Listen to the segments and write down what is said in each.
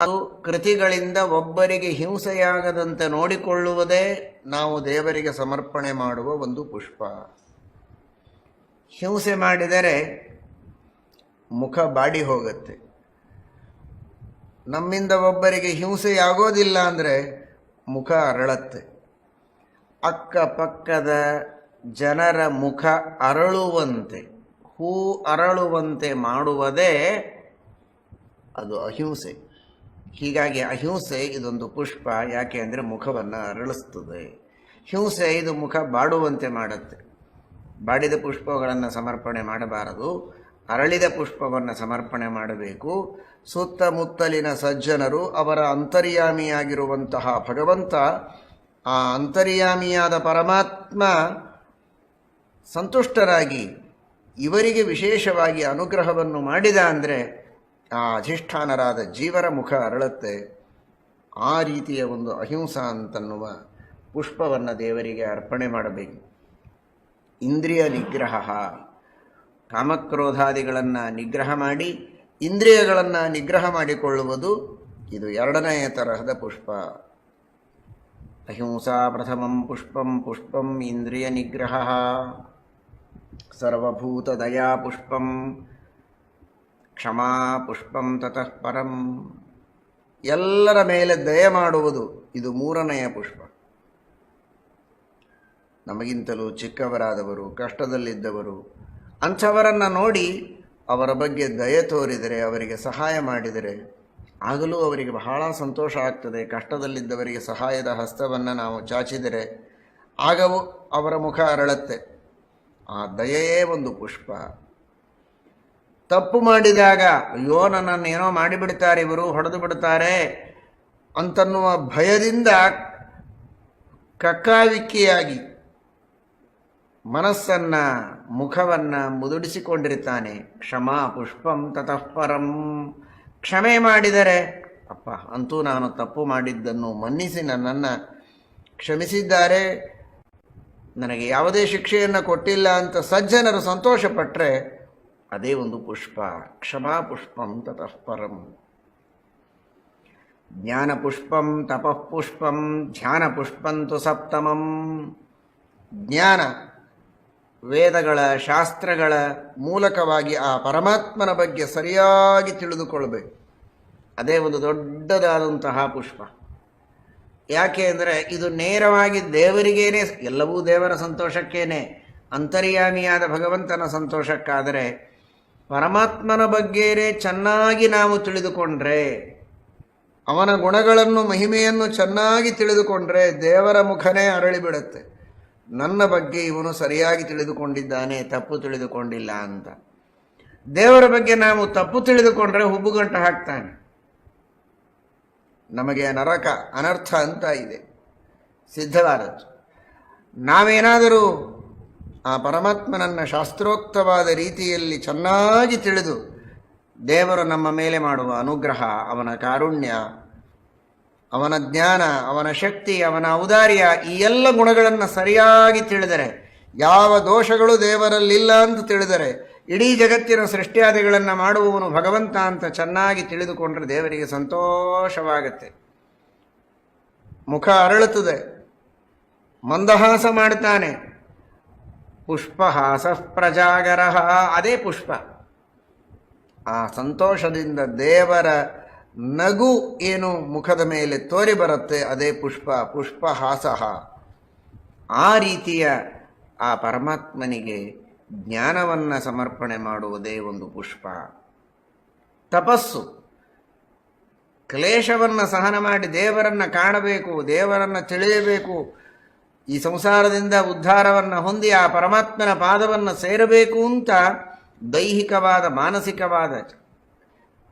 ಅದು ಕೃತಿಗಳಿಂದ ಒಬ್ಬರಿಗೆ ಹಿಂಸೆಯಾಗದಂತೆ ನೋಡಿಕೊಳ್ಳುವುದೇ ನಾವು ದೇವರಿಗೆ ಸಮರ್ಪಣೆ ಮಾಡುವ ಒಂದು ಪುಷ್ಪ. ಹಿಂಸೆ ಮಾಡಿದರೆ ಮುಖ ಬಾಡಿ ಹೋಗುತ್ತೆ. ನಮ್ಮಿಂದ ಒಬ್ಬರಿಗೆ ಹಿಂಸೆಯಾಗೋದಿಲ್ಲ ಅಂದರೆ ಮುಖ ಅರಳತ್ತೆ. ಅಕ್ಕಪಕ್ಕದ ಜನರ ಮುಖ ಅರಳುವಂತೆ, ಹೂ ಅರಳುವಂತೆ ಮಾಡುವುದೇ ಅದು ಅಹಿಂಸೆ. ಹೀಗಾಗಿ ಅಹಿಂಸೆ ಇದೊಂದು ಪುಷ್ಪ. ಯಾಕೆ ಅಂದರೆ ಮುಖವನ್ನು ಅರಳಿಸ್ತದೆ. ಹಿಂಸೆ ಇದು ಮುಖ ಬಾಡುವಂತೆ ಮಾಡುತ್ತೆ. ಬಾಡಿದ ಪುಷ್ಪಗಳನ್ನು ಸಮರ್ಪಣೆ ಮಾಡಬಾರದು, ಅರಳಿದ ಪುಷ್ಪವನ್ನು ಸಮರ್ಪಣೆ ಮಾಡಬೇಕು. ಸುತ್ತಮುತ್ತಲಿನ ಸಜ್ಜನರು ಅವರ ಅಂತರ್ಯಾಮಿಯಾಗಿರುವಂತಹ ಭಗವಂತ, ಆ ಅಂತರ್ಯಾಮಿಯಾದ ಪರಮಾತ್ಮ ಸಂತುಷ್ಟರಾಗಿ ಇವರಿಗೆ ವಿಶೇಷವಾಗಿ ಅನುಗ್ರಹವನ್ನು ಮಾಡಿದ ಅಂದರೆ ಆ ಅಧಿಷ್ಠಾನರಾದ ಜೀವರ ಮುಖ ಅರಳುತ್ತೆ. ಆ ರೀತಿಯ ಒಂದು ಅಹಿಂಸಾ ಅಂತನ್ನುವ ಪುಷ್ಪವನ್ನು ದೇವರಿಗೆ ಅರ್ಪಣೆ ಮಾಡಬೇಕು. ಇಂದ್ರಿಯ ನಿಗ್ರಹ, ಕಾಮಕ್ರೋಧಾದಿಗಳನ್ನು ನಿಗ್ರಹ ಮಾಡಿ ಇಂದ್ರಿಯಗಳನ್ನು ನಿಗ್ರಹ ಮಾಡಿಕೊಳ್ಳುವುದು ಇದು ಎರಡನೆಯ ತರಹದ ಪುಷ್ಪ. ಅಹಿಂಸಾ ಪ್ರಥಮಂ ಪುಷ್ಪಂ ಪುಷ್ಪಂ ಇಂದ್ರಿಯ ನಿಗ್ರಹ, ಸರ್ವಭೂತ ದಯಾ ಪುಷ್ಪಂ ಕ್ಷಮಾ ಪುಷ್ಪಂ ತತಃ ಪರಂ. ಎಲ್ಲರ ಮೇಲೆ ದಯ ಮಾಡುವುದು ಇದು ಮೂರನೆಯ ಪುಷ್ಪ. ನಮಗಿಂತಲೂ ಚಿಕ್ಕವರಾದವರು, ಕಷ್ಟದಲ್ಲಿದ್ದವರು, ಅಂಥವರನ್ನು ನೋಡಿ ಅವರ ಬಗ್ಗೆ ದಯೆ ತೋರಿದರೆ, ಅವರಿಗೆ ಸಹಾಯ ಮಾಡಿದರೆ ಆಗಲೂ ಅವರಿಗೆ ಬಹಳ ಸಂತೋಷ ಆಗ್ತದೆ. ಕಷ್ಟದಲ್ಲಿದ್ದವರಿಗೆ ಸಹಾಯದ ಹಸ್ತವನ್ನು ನಾವು ಚಾಚಿದರೆ ಆಗವು ಅವರ ಮುಖ ಅರಳತ್ತೆ. ಆ ದಯೆಯೇ ಒಂದು ಪುಷ್ಪ. ತಪ್ಪು ಮಾಡಿದಾಗ ಅಯ್ಯೋ ನನ್ನನ್ನು ಏನೋ ಮಾಡಿಬಿಡ್ತಾರೆ, ಇವರು ಹೊಡೆದು ಬಿಡ್ತಾರೆ ಅಂತನ್ನುವ ಭಯದಿಂದ ಕಕ್ಕಾವಿಕ್ಕಿಯಾಗಿ ಮನಸ್ಸನ್ನು ಮುಖವನ್ನು ಮುದುಡಿಸಿಕೊಂಡಿರ್ತಾನೆ. ಕ್ಷಮಾ ಪುಷ್ಪಂ ತತಃ ಪರಂ. ಕ್ಷಮೆ ಮಾಡಿದರೆ ಅಪ್ಪ ಅಂತೂ ನಾನು ತಪ್ಪು ಮಾಡಿದ್ದನ್ನು ಮನ್ನಿಸಿ ನನ್ನನ್ನು ಕ್ಷಮಿಸಿದ್ದಾರೆ, ನನಗೆ ಯಾವುದೇ ಶಿಕ್ಷೆಯನ್ನು ಕೊಟ್ಟಿಲ್ಲ ಅಂತ ಸಜ್ಜನರು ಸಂತೋಷಪಟ್ಟರೆ ಅದೇ ಒಂದು ಪುಷ್ಪ. ಕ್ಷಮಾ ಪುಷ್ಪಂ ತತಃ ಪರಂ. ಜ್ಞಾನ ಪುಷ್ಪಂ ತಪಃ ಪುಷ್ಪಂ ಧ್ಯಾನ ಪುಷ್ಪಂತು ಸಪ್ತಮಂ. ಜ್ಞಾನ, ವೇದಗಳ ಶಾಸ್ತ್ರಗಳ ಮೂಲಕವಾಗಿ ಆ ಪರಮಾತ್ಮನ ಬಗ್ಗೆ ಸರಿಯಾಗಿ ತಿಳಿದುಕೊಳ್ಬೇಕು. ಅದೇ ಒಂದು ದೊಡ್ಡದಾದಂತಹ ಪುಷ್ಪ. ಯಾಕೆ ಅಂದರೆ ಇದು ನೇರವಾಗಿ ದೇವರಿಗೇನೆ, ಎಲ್ಲವೂ ದೇವರ ಸಂತೋಷಕ್ಕೇನೆ, ಅಂತರ್ಯಾಮಿಯಾದ ಭಗವಂತನ ಸಂತೋಷಕ್ಕಾದರೆ ಪರಮಾತ್ಮನ ಬಗ್ಗೆನೇ ಚೆನ್ನಾಗಿ ನಾವು ತಿಳಿದುಕೊಂಡ್ರೆ, ಅವನ ಗುಣಗಳನ್ನು ಮಹಿಮೆಯನ್ನು ಚೆನ್ನಾಗಿ ತಿಳಿದುಕೊಂಡ್ರೆ ದೇವರ ಮುಖನೇ ಅರಳಿಬಿಡುತ್ತೆ. ನನ್ನ ಬಗ್ಗೆ ಇವನು ಸರಿಯಾಗಿ ತಿಳಿದುಕೊಂಡಿದ್ದಾನೆ, ತಪ್ಪು ತಿಳಿದುಕೊಂಡಿಲ್ಲ ಅಂತ. ದೇವರ ಬಗ್ಗೆ ನಾವು ತಪ್ಪು ತಿಳಿದುಕೊಂಡ್ರೆ ಹುಬ್ಬುಗಂಟು ಹಾಕ್ತಾನೆ. ನಮಗೆ ನರಕ ಅನರ್ಥ ಅಂತ ಇದೆ ಸಿದ್ಧವಾದದ್ದು. ನಾವೇನಾದರೂ ಆ ಪರಮಾತ್ಮನನ್ನು ಶಾಸ್ತ್ರೋಕ್ತವಾದ ರೀತಿಯಲ್ಲಿ ಚೆನ್ನಾಗಿ ತಿಳಿದು ದೇವರು ನಮ್ಮ ಮೇಲೆ ಮಾಡುವ ಅನುಗ್ರಹ, ಅವನ ಕಾರುಣ್ಯ, ಅವನ ಜ್ಞಾನ, ಅವನ ಶಕ್ತಿ, ಅವನ ಔದಾರ್ಯ, ಈ ಎಲ್ಲ ಗುಣಗಳನ್ನು ಸರಿಯಾಗಿ ತಿಳಿದರೆ, ಯಾವ ದೋಷಗಳು ದೇವರಲ್ಲಿಲ್ಲ ಅಂತ ತಿಳಿದರೆ, ಇಡೀ ಜಗತ್ತಿನ ಸೃಷ್ಟಿಯಾದಿಗಳನ್ನು ಮಾಡುವವನು ಭಗವಂತ ಅಂತ ಚೆನ್ನಾಗಿ ತಿಳಿದುಕೊಂಡ್ರೆ ದೇವರಿಗೆ ಸಂತೋಷವಾಗುತ್ತೆ. ಮುಖ ಅರಳುತ್ತದೆ, ಮಂದಹಾಸ ಮಾಡ್ತಾನೆ. ಪುಷ್ಪಹಾಸ ಪ್ರಜಾಗರ, ಅದೇ ಪುಷ್ಪ. ಆ ಸಂತೋಷದಿಂದ ದೇವರ ನಗು ಏನು ಮುಖದ ಮೇಲೆ ತೋರಿ ಬರುತ್ತೆ, ಅದೇ ಪುಷ್ಪ. ಪುಷ್ಪಹಾಸ. ಆ ರೀತಿಯ ಆ ಪರಮಾತ್ಮನಿಗೆ ಜ್ಞಾನವನ್ನು ಸಮರ್ಪಣೆ ಮಾಡುವುದೇ ಒಂದು ಪುಷ್ಪ. ತಪಸ್ಸು, ಕ್ಲೇಶವನ್ನು ಸಹನ ಮಾಡಿ ದೇವರನ್ನು ಕಾಣಬೇಕು, ದೇವರನ್ನು ತಿಳಿಯಬೇಕು, ಈ ಸಂಸಾರದಿಂದ ಉದ್ಧಾರವನ್ನು ಹೊಂದಿ ಆ ಪರಮಾತ್ಮನ ಪಾದವನ್ನು ಸೇರಬೇಕು ಅಂತ ದೈಹಿಕವಾದ, ಮಾನಸಿಕವಾದ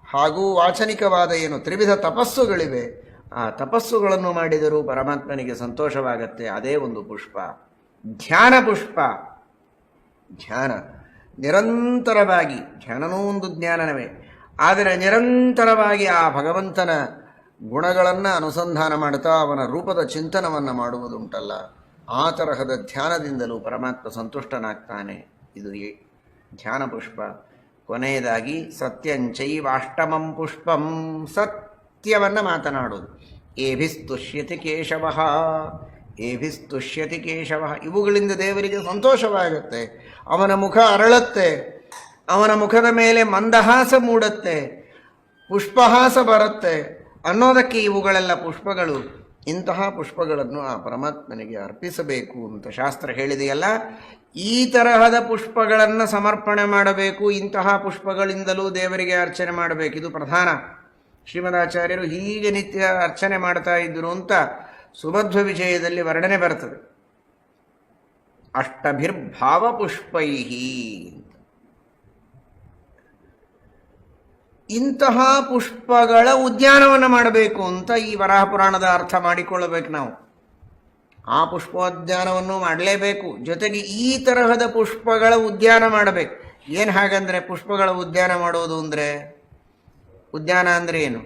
ಹಾಗೂ ವಾಚನಿಕವಾದ ಏನು ತ್ರಿವಿಧ ತಪಸ್ಸುಗಳಿವೆ, ಆ ತಪಸ್ಸುಗಳನ್ನು ಮಾಡಿದರೂ ಪರಮಾತ್ಮನಿಗೆ ಸಂತೋಷವಾಗತ್ತೆ. ಅದೇ ಒಂದು ಪುಷ್ಪ. ಧ್ಯಾನ ಪುಷ್ಪ. ಧ್ಯಾನ ನಿರಂತರವಾಗಿ, ಧ್ಯಾನನೂ ಒಂದು ಜ್ಞಾನವೇ, ಆದರೆ ನಿರಂತರವಾಗಿ ಆ ಭಗವಂತನ ಗುಣಗಳನ್ನು ಅನುಸಂಧಾನ ಮಾಡುತ್ತಾ ಅವನ ರೂಪದ ಚಿಂತನವನ್ನು ಮಾಡುವುದುಂಟಲ್ಲ, ಆ ತರಹದ ಧ್ಯಾನದಿಂದಲೂ ಪರಮಾತ್ಮ ಸಂತುಷ್ಟನಾಗ್ತಾನೆ. ಇದು ಧ್ಯಾನ ಪುಷ್ಪ. ಕೊನೆಯದಾಗಿ ಸತ್ಯಂಚೈವಾಷ್ಟಮಂ ಪುಷ್ಪಂ. ಸತ್ ಸತ್ಯವನ್ನು ಮಾತನಾಡೋದು. ಏಭಿಸ್ತುಷ್ಯತಿ ಕೇಶವ, ಏಭಿಸ್ತುಷ್ಯತಿ ಕೇಶವ, ಇವುಗಳಿಂದ ದೇವರಿಗೆ ಸಂತೋಷವಾಗುತ್ತೆ. ಅವನ ಮುಖ ಅರಳತ್ತೆ, ಅವನ ಮುಖದ ಮೇಲೆ ಮಂದಹಾಸ ಮೂಡುತ್ತೆ, ಪುಷ್ಪಹಾಸ ಬರುತ್ತೆ ಅನ್ನೋದಕ್ಕೆ ಇವುಗಳೆಲ್ಲ ಪುಷ್ಪಗಳು. ಇಂತಹ ಪುಷ್ಪಗಳನ್ನು ಆ ಪರಮಾತ್ಮನಿಗೆ ಅರ್ಪಿಸಬೇಕು ಅಂತ ಶಾಸ್ತ್ರ ಹೇಳಿದೆಯಲ್ಲ. ಈ ತರಹದ ಪುಷ್ಪಗಳನ್ನು ಸಮರ್ಪಣೆ ಮಾಡಬೇಕು, ಇಂತಹ ಪುಷ್ಪಗಳಿಂದಲೂ ದೇವರಿಗೆ ಅರ್ಚನೆ ಮಾಡಬೇಕು. ಇದು ಪ್ರಧಾನ. ಶ್ರೀಮದಾಚಾರ್ಯರು ಹೀಗೆ ನಿತ್ಯ ಅರ್ಚನೆ ಮಾಡ್ತಾ ಇದ್ದರು ಅಂತ ಸುಮಧ್ವ ವಿಜಯದಲ್ಲಿ ವರ್ಣನೆ ಬರ್ತದೆ. ಅಷ್ಟಭಿರ್ಭಾವ ಪುಷ್ಪೈಹಿ, ಇಂತಹ ಪುಷ್ಪಗಳ ಉದ್ಯಾನವನ್ನು ಮಾಡಬೇಕು ಅಂತ ಈ ವರಾಹ ಪುರಾಣದ ಅರ್ಥ ಮಾಡಿಕೊಳ್ಳಬೇಕು ನಾವು. ಆ ಪುಷ್ಪೋದ್ಯಾನವನ್ನು ಮಾಡಲೇಬೇಕು. ಜೊತೆಗೆ ಈ ತರಹದ ಪುಷ್ಪಗಳ ಉದ್ಯಾನ ಮಾಡಬೇಕು. ಏನು ಹಾಗಂದರೆ ಪುಷ್ಪಗಳ ಉದ್ಯಾನ ಮಾಡೋದು ಅಂದರೆ, ಉದ್ಯಾನ ಅಂದರೆ ಏನು?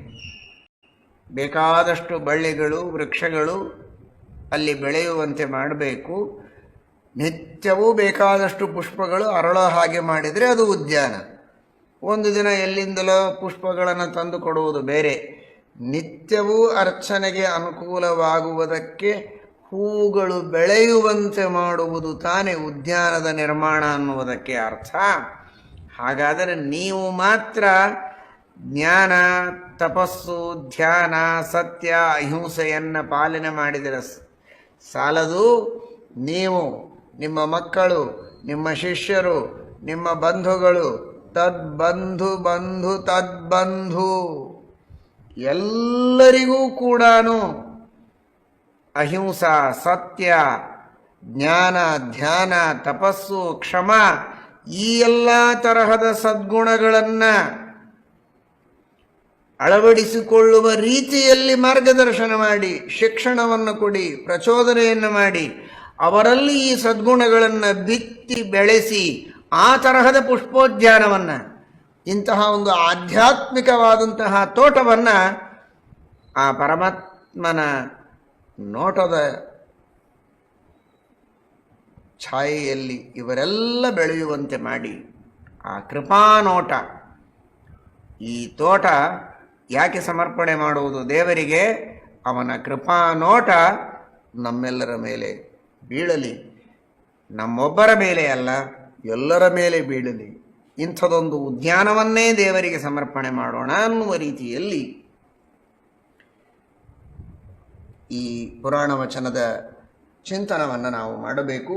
ಬೇಕಾದಷ್ಟು ಬಳ್ಳಿಗಳು ವೃಕ್ಷಗಳು ಅಲ್ಲಿ ಬೆಳೆಯುವಂತೆ ಮಾಡಬೇಕು. ನಿತ್ಯವೂ ಬೇಕಾದಷ್ಟು ಪುಷ್ಪಗಳು ಅರಳೋ ಹಾಗೆ ಮಾಡಿದರೆ ಅದು ಉದ್ಯಾನ. ಒಂದು ದಿನ ಎಲ್ಲಿಂದಲೋ ಪುಷ್ಪಗಳನ್ನು ತಂದು ಕೊಡುವುದು ಬೇರೆ. ನಿತ್ಯವೂ ಅರ್ಚನೆಗೆ ಅನುಕೂಲವಾಗುವುದಕ್ಕೆ ಹೂಗಳು ಬೆಳೆಯುವಂತೆ ಮಾಡುವುದು ತಾನೇ ಉದ್ಯಾನದ ನಿರ್ಮಾಣ ಅನ್ನುವುದಕ್ಕೆ ಅರ್ಥ. ಹಾಗಾದರೆ ನೀವು ಮಾತ್ರ ಜ್ಞಾನ, ತಪಸ್ಸು, ಧ್ಯಾನ, ಸತ್ಯ, ಅಹಿಂಸೆಯನ್ನು ಪಾಲನೆ ಮಾಡಿದರೆ ಸಾಲದು. ನೀವು, ನಿಮ್ಮ ಮಕ್ಕಳು, ನಿಮ್ಮ ಶಿಷ್ಯರು, ನಿಮ್ಮ ಬಂಧುಗಳು, ತದ್ಬಂಧು ಬಂಧು ತದ್ಬಂಧು ಎಲ್ಲರಿಗೂ ಕೂಡ ಅಹಿಂಸಾ, ಸತ್ಯ, ಜ್ಞಾನ, ಧ್ಯಾನ, ತಪಸ್ಸು, ಕ್ಷಮ ಈ ಎಲ್ಲ ತರಹದ ಸದ್ಗುಣಗಳನ್ನು ಅಳವಡಿಸಿಕೊಳ್ಳುವ ರೀತಿಯಲ್ಲಿ ಮಾರ್ಗದರ್ಶನ ಮಾಡಿ, ಶಿಕ್ಷಣವನ್ನು ಕೊಡಿ, ಪ್ರಚೋದನೆಯನ್ನು ಮಾಡಿ, ಅವರಲ್ಲಿ ಈ ಸದ್ಗುಣಗಳನ್ನು ಬಿತ್ತಿ ಬೆಳೆಸಿ ಆ ತರಹದ ಪುಷ್ಪೋದ್ಯಾನವನ್ನು, ಇಂತಹ ಒಂದು ಆಧ್ಯಾತ್ಮಿಕವಾದಂತಹ ತೋಟವನ್ನು ಆ ಪರಮಾತ್ಮನ ನೋಟದ ಛಾಯೆಯಲ್ಲಿ ಇವರೆಲ್ಲ ಬೆಳೆಯುವಂತೆ ಮಾಡಿ ಆ ಕೃಪಾನೋಟ. ಈ ತೋಟ ಯಾಕೆ ಸಮರ್ಪಣೆ ಮಾಡುವುದು ದೇವರಿಗೆ? ಅವನ ಕೃಪಾನೋಟ ನಮ್ಮೆಲ್ಲರ ಮೇಲೆ ಬೀಳಲಿ, ನಮ್ಮೊಬ್ಬರ ಮೇಲೆ ಅಲ್ಲ ಎಲ್ಲರ ಮೇಲೆ ಬೀಳಲಿ. ಇಂಥದೊಂದು ಉದ್ಯಾನವನ್ನೇ ದೇವರಿಗೆ ಸಮರ್ಪಣೆ ಮಾಡೋಣ ಅನ್ನುವ ರೀತಿಯಲ್ಲಿ ಈ ಪುರಾಣ ವಚನದ ಚಿಂತನವನ್ನು ನಾವು ಮಾಡಬೇಕು.